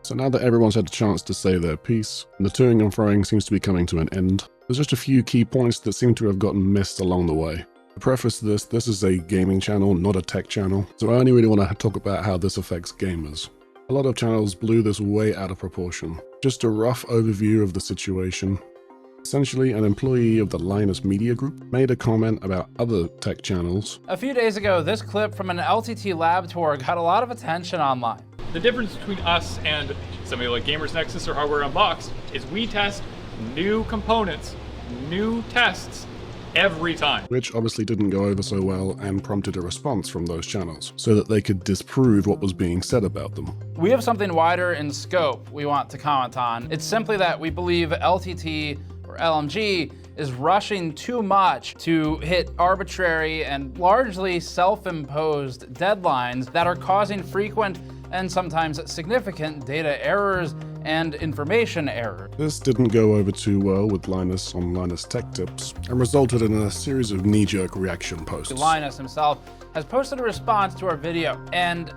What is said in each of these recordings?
So now that everyone's had a chance to say their piece, and the toing and froing seems to be coming to an end, there's just a few key points that seem to have gotten missed along the way. To preface this is a gaming channel, not a tech channel, so I only really want to talk about how this affects gamers. A lot of channels blew this way out of proportion. Just a rough overview of the situation. Essentially, an employee of the Linus Media Group made a comment about other tech channels. A few days ago, this clip from an LTT lab tour got a lot of attention online. The difference between us and somebody like Gamers Nexus or Hardware Unboxed is we test new components, new tests, every time. Which obviously didn't go over so well and prompted a response from those channels, so that they could disprove what was being said about them. We have something wider in scope we want to comment on. It's simply that we believe LTT or LMG is rushing too much to hit arbitrary and largely self-imposed deadlines that are causing frequent and sometimes significant data errors and information error. This didn't go over too well with Linus on Linus Tech Tips and resulted in a series of knee-jerk reaction posts. Linus himself has posted a response to our video, and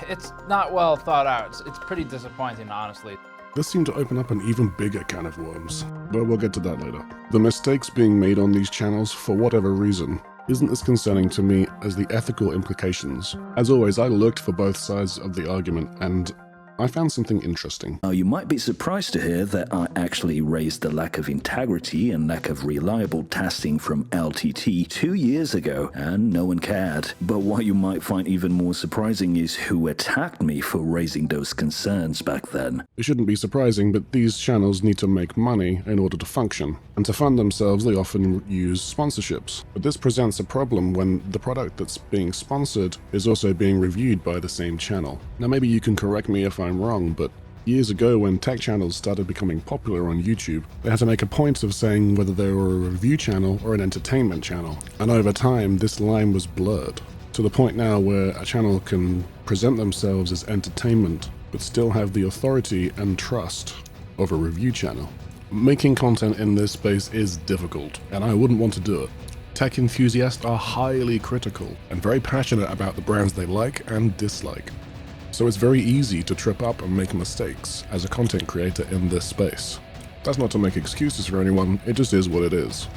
it's not well thought out. It's pretty disappointing, honestly. This seemed to open up an even bigger can of worms, but we'll get to that later. The mistakes being made on these channels, for whatever reason, isn't as concerning to me as the ethical implications. As always, I looked for both sides of the argument, and I found something interesting. Now, you might be surprised to hear that I actually raised the lack of integrity and lack of reliable testing from LTT 2 years ago, and no one cared. But what you might find even more surprising is who attacked me for raising those concerns back then. It shouldn't be surprising, but these channels need to make money in order to function, and to fund themselves they often use sponsorships. But this presents a problem when the product that's being sponsored is also being reviewed by the same channel. Now maybe you can correct me if I'm wrong, but years ago when tech channels started becoming popular on YouTube, they had to make a point of saying whether they were a review channel or an entertainment channel. And over time, this line was blurred, to the point now where a channel can present themselves as entertainment, but still have the authority and trust of a review channel. Making content in this space is difficult, and I wouldn't want to do it. Tech enthusiasts are highly critical and very passionate about the brands they like and dislike. So it's very easy to trip up and make mistakes as a content creator in this space. That's not to make excuses for anyone, it just is what it is.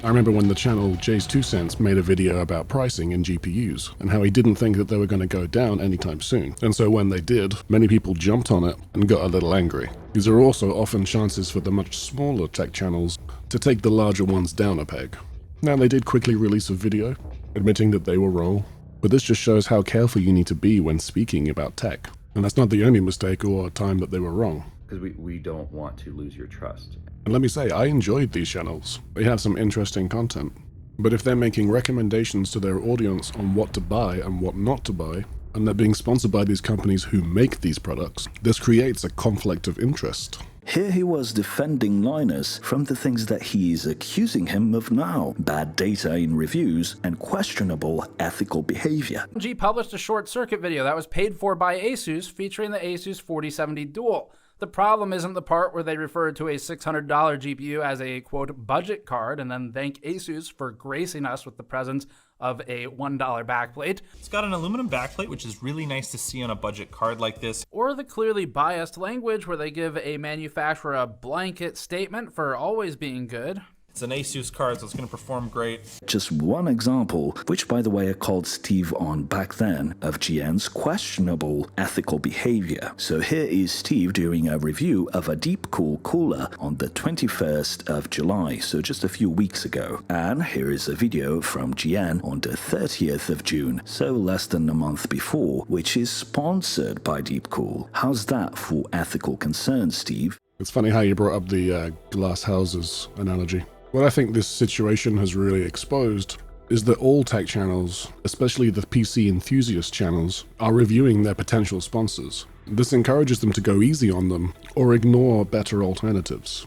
I remember when the channel Jay's 2 Cents made a video about pricing in GPUs and how he didn't think that they were going to go down anytime soon. And so when they did, many people jumped on it and got a little angry. These are also often chances for the much smaller tech channels to take the larger ones down a peg. Now they did quickly release a video admitting that they were wrong, but this just shows how careful you need to be when speaking about tech. And that's not the only mistake or time that they were wrong. Because we don't want to lose your trust. And let me say, I enjoyed these channels. They have some interesting content. But if they're making recommendations to their audience on what to buy and what not to buy, and they're being sponsored by these companies who make these products, this creates a conflict of interest. Here he was defending Linus from the things that he is accusing him of now: bad data in reviews and questionable ethical behavior. LMG published a short circuit video that was paid for by ASUS featuring the ASUS 4070 Dual. The problem isn't the part where they refer to a $600 GPU as a, quote, budget card and then thank ASUS for gracing us with the presence of a $1 backplate. It's got an aluminum backplate, which is really nice to see on a budget card like this. Or the clearly biased language where they give a manufacturer a blanket statement for always being good. It's an ASUS card, so it's going to perform great. Just one example, which by the way I called Steve on back then, of GN's questionable ethical behavior. So here is Steve doing a review of a Deepcool cooler on the 21st of July, so just a few weeks ago. And here is a video from GN on the 30th of June, so less than a month before, which is sponsored by Deepcool. How's that for ethical concerns, Steve? It's funny how you brought up the glass houses analogy. What I think this situation has really exposed is that all tech channels, especially the PC enthusiast channels, are reviewing their potential sponsors. This encourages them to go easy on them or ignore better alternatives.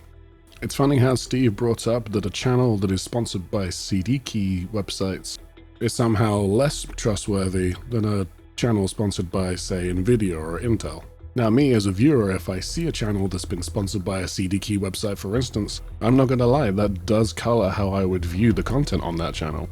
It's funny how Steve brought up that a channel that is sponsored by CD key websites is somehow less trustworthy than a channel sponsored by, say, Nvidia or Intel. Now me as a viewer, if I see a channel that's been sponsored by a CD key website for instance, I'm not gonna lie, that does color how I would view the content on that channel.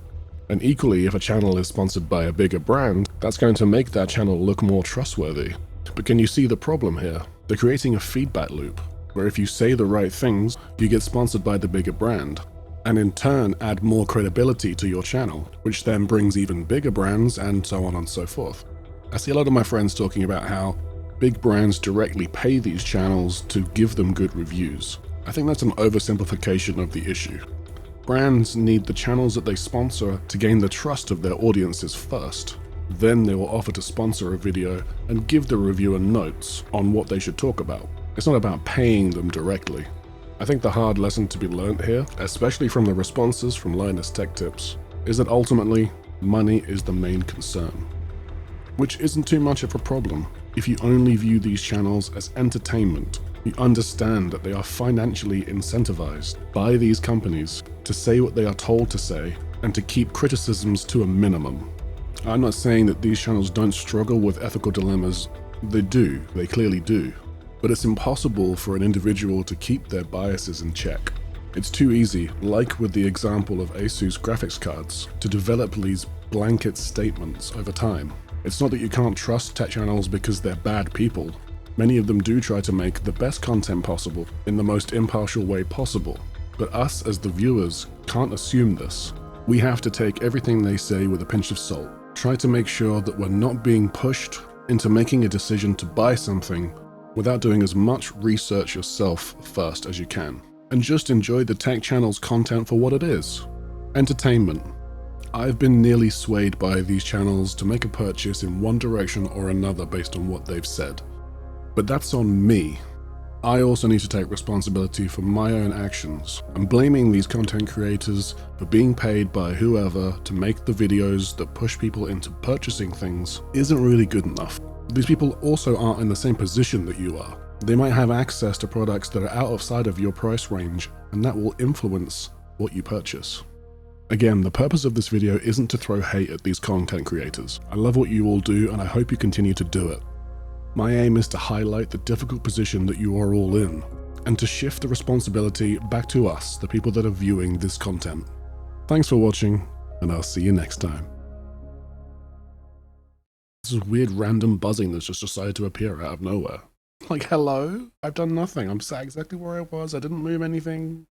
And equally, if a channel is sponsored by a bigger brand, that's going to make that channel look more trustworthy. But can you see the problem here? They're creating a feedback loop, where if you say the right things, you get sponsored by the bigger brand, and in turn add more credibility to your channel, which then brings even bigger brands and so on and so forth. I see a lot of my friends talking about how big brands directly pay these channels to give them good reviews. I think that's an oversimplification of the issue. Brands need the channels that they sponsor to gain the trust of their audiences first. Then they will offer to sponsor a video and give the reviewer notes on what they should talk about. It's not about paying them directly. I think the hard lesson to be learnt here, especially from the responses from Linus Tech Tips, is that ultimately, money is the main concern. Which isn't too much of a problem. If you only view these channels as entertainment, you understand that they are financially incentivized by these companies to say what they are told to say and to keep criticisms to a minimum. I'm not saying that these channels don't struggle with ethical dilemmas. They do, they clearly do. But it's impossible for an individual to keep their biases in check. It's too easy, like with the example of Asus graphics cards, to develop these blanket statements over time. It's not that you can't trust tech channels because they're bad people. Many of them do try to make the best content possible in the most impartial way possible. But us as the viewers can't assume this. We have to take everything they say with a pinch of salt. Try to make sure that we're not being pushed into making a decision to buy something without doing as much research yourself first as you can. And just enjoy the tech channel's content for what it is. Entertainment. I've been nearly swayed by these channels to make a purchase in one direction or another based on what they've said. But that's on me. I also need to take responsibility for my own actions, and blaming these content creators for being paid by whoever to make the videos that push people into purchasing things isn't really good enough. These people also aren't in the same position that you are. They might have access to products that are outside of your price range, and that will influence what you purchase. Again, the purpose of this video isn't to throw hate at these content creators. I love what you all do, and I hope you continue to do it. My aim is to highlight the difficult position that you are all in, and to shift the responsibility back to us, the people that are viewing this content. Thanks for watching, and I'll see you next time. This is weird random buzzing that's just decided to appear out of nowhere. Like, hello? I've done nothing. I'm sat exactly where I was. I didn't move anything.